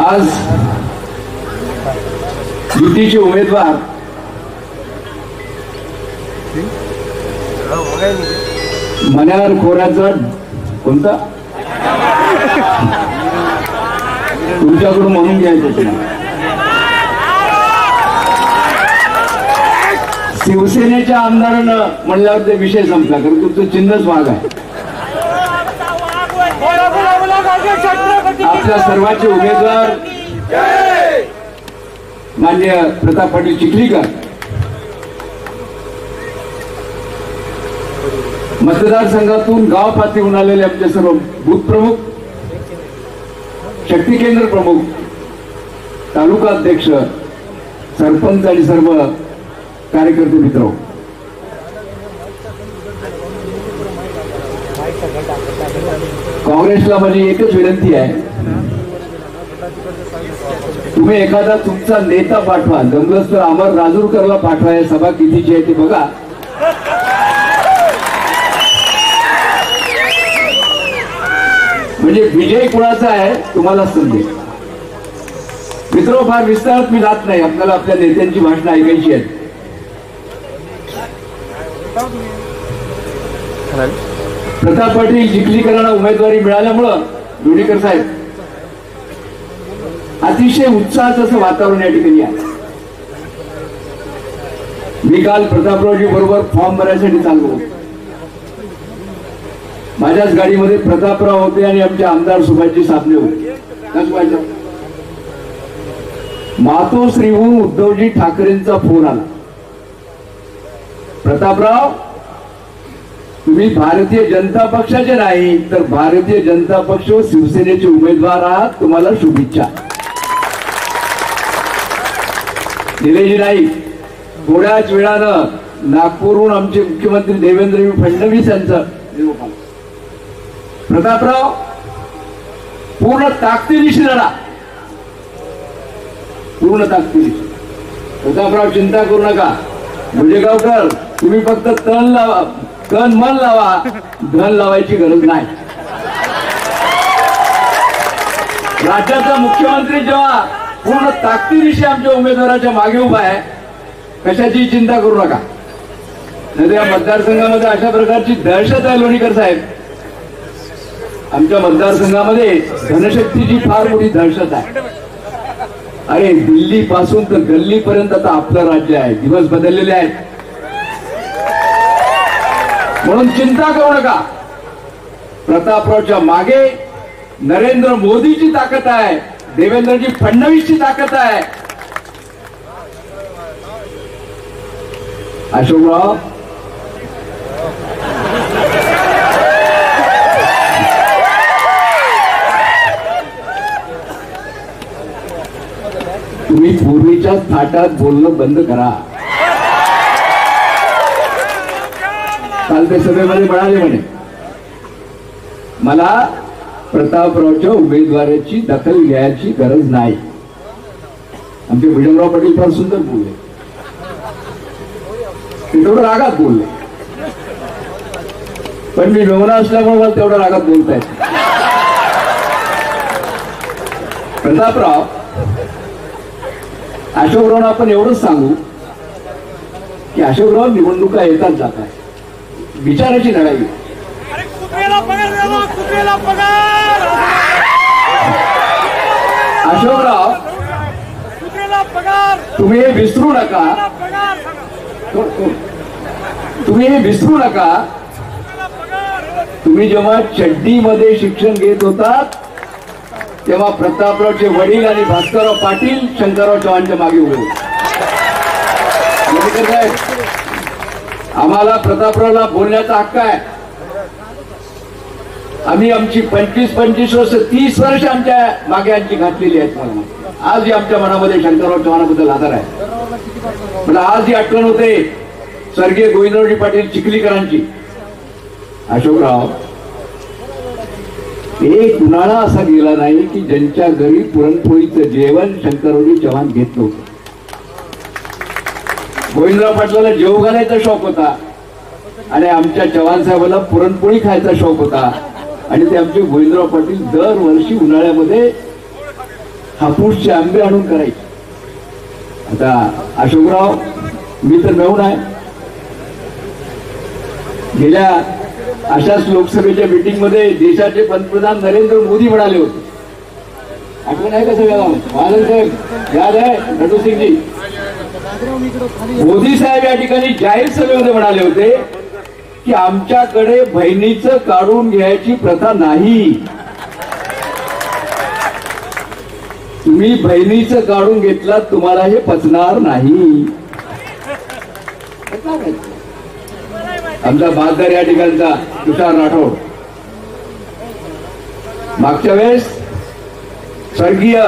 आज युतीचे उमेदवार मण्यार खोऱ्याचा कोणता तुमच्याकडून म्हणून घ्यायचं शिवसेनेच्या आमदारानं म्हणल्यावर ते विषय संपला, कारण तुमचं चिन्हच वाघ आहे. आपल्या सर्वांचे उमेदवार माननीय प्रताप पाटील चिखलीकर, मतदारसंघातून गाव पातळीहून आलेले आमचे सर्व बूथ प्रमुख, शक्ती केंद्र प्रमुख, तालुका अध्यक्ष, सरपंच आणि सर्व कार्यकर्ते मित्र, काँग्रेसला माझी एकच विनंती आहे, तुम्ही एखादा तुमचा नेता पाठवा, जमलंच तर अमर राजूरकरला पाठवा. या सभा कितीची आहे ते बघा. म्हणजे विजय कुणाचा आहे तुम्हाला समजेल. मित्र, फार विस्तारात मी जात नाही, आपल्याला आपल्या नेत्यांची भाषणं ऐकायची आहेत. प्रताप पाटील चिखलीकरांना उमेदवारी मिळाल्यामुळं लोणीकर साहेब अतिशय उत्साहाचं असं वातावरण या ठिकाणी आहे. मी काल प्रतापरावजी बरोबर फॉर्म भरायसाठी चाललो. माझ्याच गाडीमध्ये प्रतापराव होते आणि आमचे आमदार सुभाषजी साबणे होते. मातोश्रीहून उद्धवजी ठाकरेंचा फोन आला, प्रतापराव तुम्ही भारतीय जनता पक्षाचे नाही तर भारतीय जनता पक्ष व शिवसेनेचे उमेदवार आहात, तुम्हाला शुभेच्छा. निलेजी नाईक थोड्याच वेळानं नागपूरहून आमचे मुख्यमंत्री देवेंद्र फडणवीस यांचं प्रतापराव पूर्ण ताकदीनिशी लढा, पूर्ण ताकदीनिशी. प्रतापराव चिंता करू नका, मुजेगावकर तुम्ही फक्त तण लावा, तण मन लावा, धन लावायची गरज नाही. राज्याचा मुख्यमंत्री जेव्हा पूर्ण ताकदीनिशी आमच्या उमेदवाराच्या मागे उभा आहे, कशाची चिंता करू नका. नाही या मतदारसंघामध्ये अशा प्रकारची दहशत आहे लोणीकर साहेब. आमच्या मतदारसंघामध्ये धनशक्तीची फार मोठी दहशत आहे. अरे दिल्ली पासून तर गल्लीपर्यंत आता आपलं राज्य आहे, दिवस बदललेले आहेत. म्हणून चिंता करू नका, प्रतापरावच्या मागे नरेंद्र मोदीची ताकद आहे, देवेंद्रजी फडणवीसची ताकद आहे. अशोकराव तुम्ही पूर्वीच्या थाटात बोलणं बंद करा. काल ते सभेमध्ये म्हणाले म्हणे मला प्रतापरावच्या उमेदवाराची दखल घ्यायची गरज नाही. आमचे भीमराव पाटील फार सुंदर बोलले, ते तेवढं रागात बोलले, पण मी मेवना असल्यामुळे मला तेवढं रागात बोलताय. प्रतापराव अशोकरावना आपण एवढंच सांगू की अशोकराव निवडणुका येतात जातात, विचाराची लढाई. अशोकराव तुम्ही हे विसरू नका, तुम्ही हे विसरू नका, तुम्ही जेव्हा चड्डीमध्ये शिक्षण घेत होतात तेव्हा प्रतापरावचे वडील आणि भास्करराव पाटील शंकरराव चव्हाणच्या मागे उभे होते. आम्हाला प्रतापरावला बोलण्याचा हक्क आहे. आम्ही आमची 25 वर्ष 30 वर्ष आमच्या मागे आमची घातलेली आहेत. मला आजही आमच्या मनामध्ये शंकरराव चव्हाणाबद्दल आदर आहे. मला आजही आठवण होते स्वर्गीय गोविंदरावजी पाटील चिखलीकरांची. अशोकराव एक उन्हाळा असा गेला नाही की ज्यांच्या घरी पुरणपोळीचं जेवण शंकररावजी चव्हाण घेत नव्हतं. गोविंदराव पाटलाला जेव घालायचा शौक होता आणि आमच्या चव्हाण साहेबाला पुरणपोळी खायचा शौक होता. आणि ते आमचे गोविंदराव पाटील दरवर्षी उन्हाळ्यामध्ये हापूसचे आंबे आणून करायचे. आता अशोकराव, मी तर मेहून आहे. गेल्या अशाच लोकसभेच्या मीटिंग मध्ये देशाचे पंतप्रधान नरेंद्र मोदी म्हणाले होते, आठवण आहे का सगळ्याला? महाजन साहेब याद आहे? नटू सिंगजी मोदी साहेब या ठिकाणी जाहीर सभेमध्ये म्हणाले होते की आमच्याकडे बहिणीचं काढून घ्यायची प्रथा नाही. तुम्ही बहिणीचं काढून घेतलात, तुम्हाला हे पचणार नाही. आमचा बहादर या ठिकाणचा तुषार राठोड मागच्या वेळेस स्वर्गीय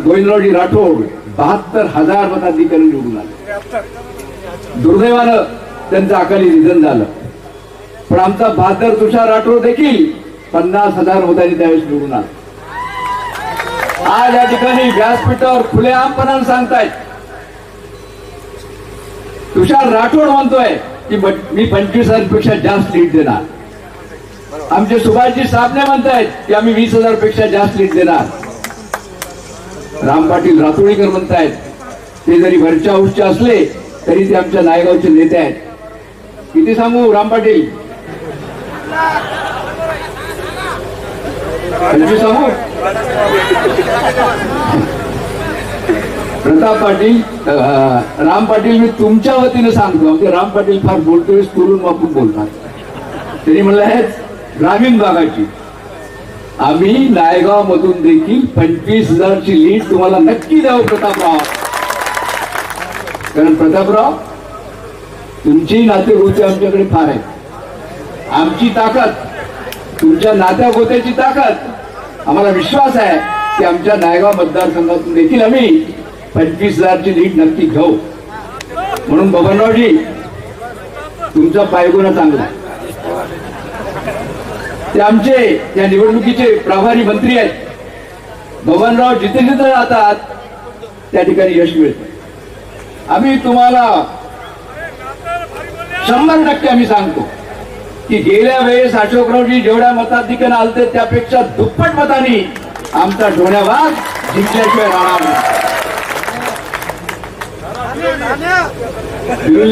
गोविंदरावजी राठोड 72,000 मताधिकारी निवडून आले. दुर्दैवानं त्यांचं अकाली निधन झालं. पण आमचा बहादर तुषार राठोड देखील 50,000 मतांनी त्यावेळेस निवडून आला. आज या ठिकाणी व्यासपीठावर खुलेआमपणाने सांगतायत, तुषार राठोड म्हणतोय की मी 25,000 पेक्षा जास्त लीड देणार. आमचे सुभाषजी साबणे म्हणतायत की आम्ही 20,000 पेक्षा जास्त लीड देणार. राम पाटील रातोळीकर म्हणतायत, ते जरी वरच्या उच्च असले तरी ते आमच्या नायगावचे नेते आहेत. किती सांगू राम पाटील? 25 सांगू? प्रताप पाटील, राम पाटील, मी तुमच्या वतीने सांगतो. आमचे राम पाटील फार बोलतोय, तुरून वापरून बोलतात. त्यांनी म्हणलं आहे ग्रामीण भागाची आम्ही नायगाव मधून देखील 25,000ची लीड तुम्हाला नक्की द्यावं प्रतापराव. कारण प्रतापराव, तुमची नातेगोते आमच्याकडे फार आहे. आमची ताकद, तुमच्या नात्या गोत्याची ताकद, आम्हाला विश्वास आहे की आमच्या नायगाव मतदारसंघातून देखील आम्ही 25,000ची लीड नक्की घेऊ. म्हणून बबनरावजी, तुमचा पायगुणा चांगला आहे. ते आमचे या निवडणुकीचे प्रभारी मंत्री आहेत. बबनराव जिथे जिथे जातात त्या ठिकाणी यश मिळतं. आम्ही तुम्हाला 100% आम्ही सांगतो की गेल्या वेळेस अशोकरावजी जेवढ्या मताधिक्याने आलते त्यापेक्षा दुप्पट मतांनी आमचा ढोण्यावाद जिंकल्याशिवाय राहणार नाही.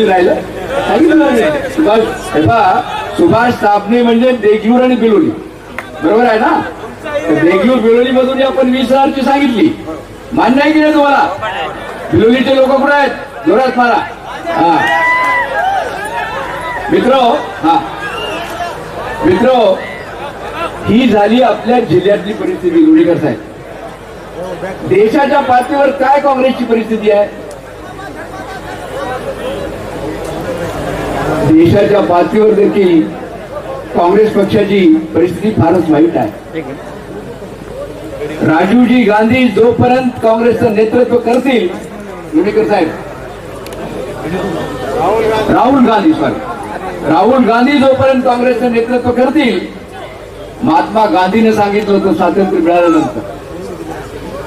राहिलं सुभाष साबणे म्हणजे देगलूर आणि बिलोली, बरोबर आहे ना? देगलूर बिलोली मधून आपण 20,000ची सांगितली. मान्य आहे की नाही तुम्हाला? बिलोलीचे लोक कुठे आहेत? जोरात मारा. हा मित्र, ही झाली आपल्या जिल्ह्यातली परिस्थिती. लोणीकर साहेब, देशाच्या पातळीवर काय काँग्रेसची परिस्थिती आहे? देशाच्या पातळीवर देखील काँग्रेस पक्षाची परिस्थिती फारच वाईट आहे. राजीवजी गांधी जोपर्यंत काँग्रेसचं नेतृत्व करतील, लोणीकर साहेब, राहुल गांधी जोपर्यंत काँग्रेसचं नेतृत्व करतील, महात्मा गांधीने सांगितलं होतं स्वातंत्र्य मिळाल्यानंतर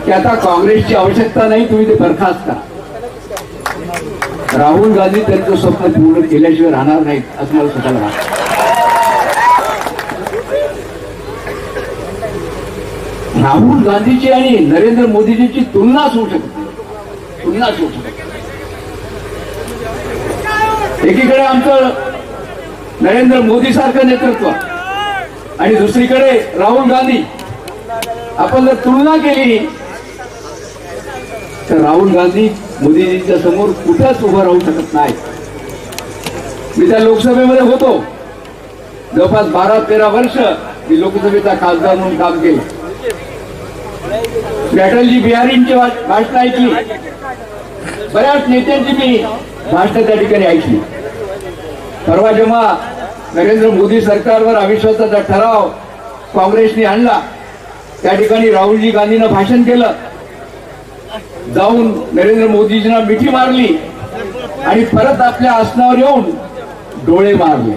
की आता काँग्रेसची आवश्यकता नाही, तुम्ही ते बरखास्त करा. राहुल गांधी त्यांचं स्वप्न पूर्ण केल्याशिवाय राहणार नाहीत असं मला स्वतःला वाटतं. राहुल गांधीची आणि नरेंद्र मोदीजीची तुलनाच होऊ शकते. एकीकडे आमचं नरेंद्र मोदी सारखं नेतृत्व आणि दुसरीकडे राहुल गांधी. आपण जर तुलना केली तर राहुल गांधी मोदीजींच्या समोर कुठंच उभं राहू शकत नाही. मी त्या लोकसभेमध्ये होतो, जवळपास 12-13 वर्ष मी लोकसभेचा खासदार म्हणून काम केलं. अटलजी बिहारींची भाषण ऐकली, बऱ्याच नेत्यांची मी भाषण त्या ठिकाणी ऐकली. परवा जेव्हा नरेंद्र मोदी सरकारवर अविश्वासाचा ठराव काँग्रेसने आणला, त्या ठिकाणी राहुलजी गांधीनं भाषण केलं, जाऊन नरेंद्र मोदीजींना मिठी मारली आणि परत आपल्या आसनावर येऊन डोळे मारले.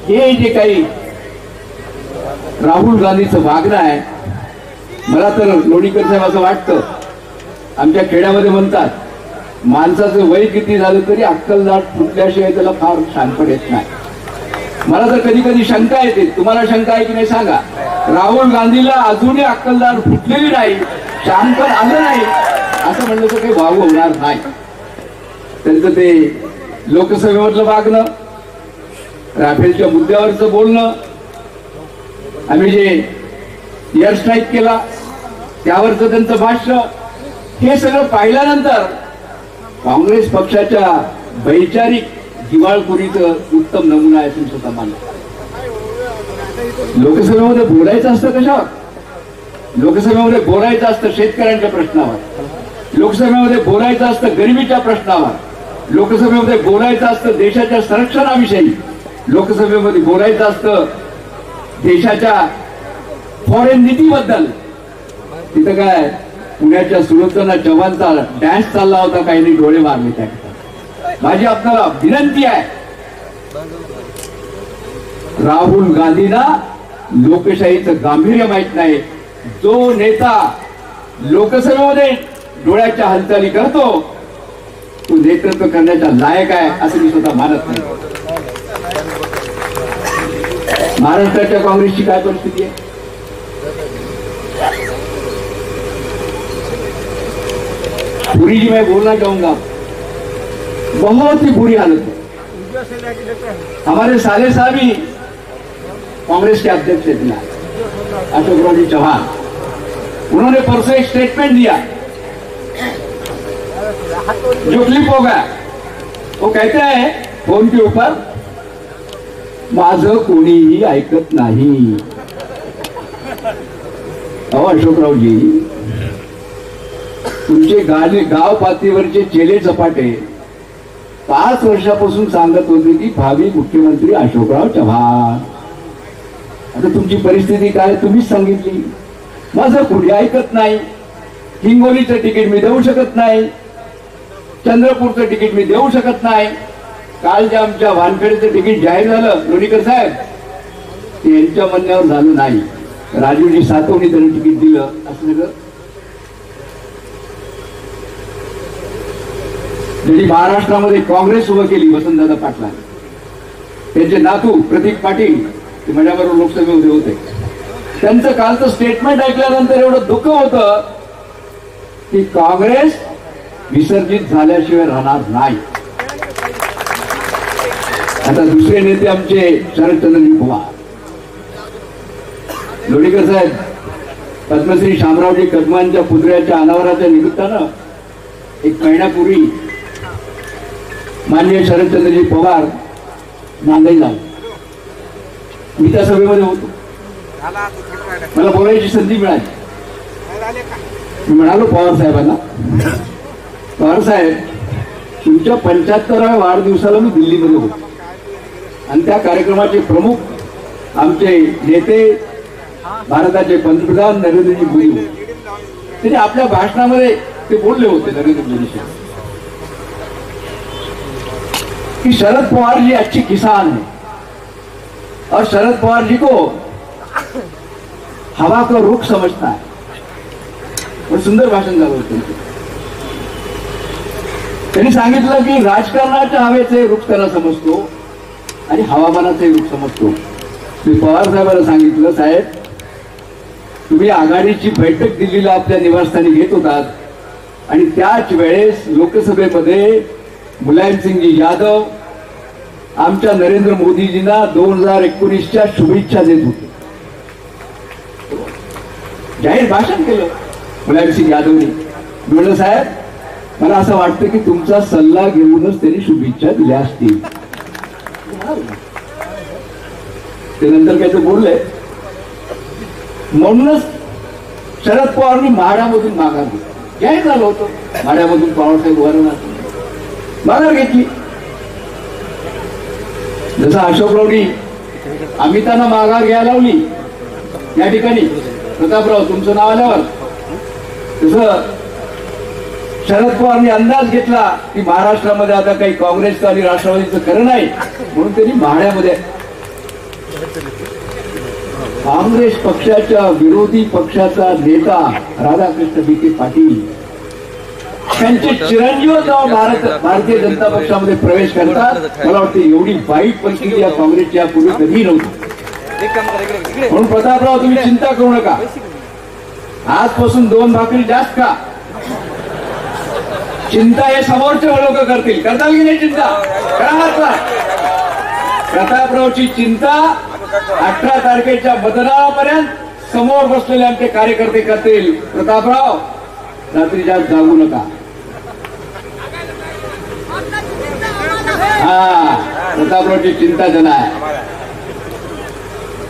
हे जे काही राहुल गांधीचं वागणं आहे, मला तर लोणीकर साहेब असं वाटतं, आमच्या खेड्यामध्ये म्हणतात, माणसाचं वय किती झालं तरी अक्कल दाट फुटल्याशिवाय त्याला फार शानपण येत नाही. मला तर कधी कधी शंका येते, तुम्हाला शंका आहे की नाही सांगा. राहुल गांधीला अजूनही अक्कलदार फुटलेली नाही, शहाणपण आलं नाही असं म्हणलं तर काही वाव होणार नाही. त्यांचं ते लोकसभेमधलं वागणं, राफेलच्या मुद्द्यावरचं बोलणं, आम्ही जे एअर स्ट्राईक केला त्यावरचं त्यांचं भाष्य, हे सगळं पाहिल्यानंतर काँग्रेस पक्षाच्या वैचारिक दिवाळखोरीचं उत्तम नमुना आहे. तुम्ही स्वतः मानता. लोकसभेमध्ये बोलायचं असतं कशावर? लोकसभेमध्ये बोलायचं असतं शेतकऱ्यांच्या प्रश्नावर, लोकसभेमध्ये बोलायचं असतं गरिबीच्या प्रश्नावर, लोकसभेमध्ये बोलायचं असतं देशाच्या संरक्षणाविषयी, लोकसभेमध्ये बोलायचं असतं देशाच्या फॉरेन नीतीबद्दल. तिथं काय पुण्याच्या सुलोचना चव्हाणचा डॅन्स चालला होता, काही नाही डोळे मारले त्या. माझी आपल्याला विनंती आहे, राहुल गांधींना लोकशाहीचं गांभीर्य माहित नाही. जो नेता लोकसभेमध्ये डोळ्याच्या हालचाली करतो तो नेतृत्व करण्याचा लायक आहे असं मी स्वतः मानत नाही. महाराष्ट्राच्या काँग्रेसची काय परिस्थिती आहे? पूरी जी मैं बोलना चाहूंगा, बहुत ही बुरी हालत है. हमारे साले साहब ही कांग्रेस के अध्यक्ष थे अशोक चौहान, उन्होंने परसों एक स्टेटमेंट दिया जो क्लिप होगा. वो कहते हैं फोन के ऊपर, माझं कोणीही ऐकत नाही. अशोकरावजी, तुमचे गाव पातळीवरचे चेले चपाटे 5 वर्षापासून सांगत होते की भावी मुख्यमंत्री अशोकराव चव्हाण. आता तुमची परिस्थिती काय तुम्हीच सांगितली. माझं कुणी ऐकत नाही. हिंगोलीचं तिकीट मी देऊ शकत नाही, चंद्रपूरचं तिकीट मी देऊ शकत नाही. काल जे आमच्या वानखेडेचं तिकीट जाहीर झालं लोणीकर साहेब, ते यांच्या म्हणण्यावर झालं नाही. राजूजी सातवणी त्यांनी तिकीट दिलं असं सगळं. ज्यांनी महाराष्ट्रामध्ये काँग्रेस उभं केली वसंतदादा पाटला, त्यांचे नातू प्रतीक पाटील ते माझ्याबरोबर लोकसभेमध्ये होते. त्यांचं कालचं स्टेटमेंट ऐकल्यानंतर एवढं दुःख होतं की काँग्रेस विसर्जित झाल्याशिवाय राहणार नाही. आता दुसरे नेते आमचे शरदचंद्रजी पवार, लोणीकर साहेब, पद्मश्री शामरावजी कदमांच्या पुतळ्याच्या अनावराच्या निमित्तानं 1 महिन्यापूर्वी माननीय शरदचंद्रजी पवार नांदेडला, मी त्या सभेमध्ये होतो. मला बोलायची संधी मिळाली. मी म्हणालो पवार साहेबांना, पवार साहेब, तुमच्या 75व्या वाढदिवसाला मी दिल्लीमध्ये होतो आणि त्या कार्यक्रमाचे प्रमुख आमचे नेते भारताचे पंतप्रधान नरेंद्रजी मोदी होते. त्यांनी आपल्या भाषणामध्ये ते बोलले होते नरेंद्र मोदी कि शरद पवार जी अच्छी किसान है और शरद पवार जी को हवा का रुख समझता है. और सुंदर भाषण झालं होतं. त्यांनी सांगितलं की राजकारणाच्या हवेचे रुख त्याला समजतो आणि हवामानाचे रुख समजतो. मी पवार साहेबांना सांगितलं, साहेब, तुम्ही आघाडीची बैठक दिल्लीला आपल्या निवासस्थानी घेत होतात आणि त्याच वेळेस लोकसभेमध्ये मुलायमसिंगजी यादव आमच्या नरेंद्र मोदीजींना 2019च्या शुभेच्छा देत होते. जाहीर भाषण केलं मुलायमसिंग यादवनी. म्हणलं, साहेब, मला असं वाटतं की तुमचा सल्ला घेऊनच त्यांनी शुभेच्छा दिल्या असतील. ते नंतर काय ते बोलले. म्हणूनच शरद पवारांनी म्हाड्यामधून माघार घेतली. जाहीर झालं होतं म्हाड्यामधून पवारसाहेब उभारणार माघार घेतली. जसं अशोकरावनी अमितांना माघार घ्यायला लावली या ठिकाणी, प्रतापराव तुमचं नाव आल्यावर, तसं शरद पवारांनी अंदाज घेतला की महाराष्ट्रामध्ये आता काही काँग्रेसचं आणि राष्ट्रवादीचं खरं नाही, म्हणून त्यांनी म्हाड्यामध्ये काँग्रेस पक्षाच्या विरोधी पक्षाचा नेता राधाकृष्ण विखे पाटील त्यांचे चिरंजीव जेव्हा भारतीय जनता पक्षामध्ये प्रवेश करतात मला वाटतं एवढी वाईट परिस्थिती या काँग्रेसची यापूर्वी कधीही नव्हती. म्हणून प्रतापराव तुम्ही चिंता करू नका. आजपासून 2 भाकरी जास्त का. चिंता हे समोरचे लोक करतील. करताल की नाही चिंता. करा. प्रतापरावची चिंता 18 तारखेच्या मतदानापर्यंत समोर बसलेले आमचे कार्यकर्ते करतील. प्रतापराव रात्री जास्त जागू नका. प्रतापरावची चिंता जन आहे.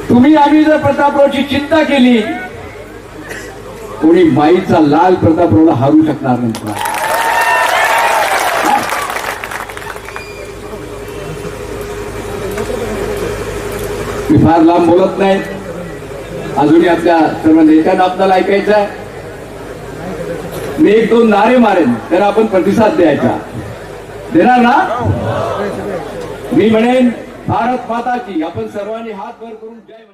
तुम्ही आम्ही जर प्रतापरावची चिंता केली कोणी माईचा लाल प्रतापरावला हारू शकणार नाही. मी फार लांब बोलत नाही. अजूनही आपल्या सर्व नेत्यांना आपल्याला ऐकायचं आहे. मी 1-2 नारे मारेन त्याला आपण प्रतिसाद द्यायचा. देणार ना. मी म्हणेन भारत माता की. आपण सर्वांनी हात वर करून जय.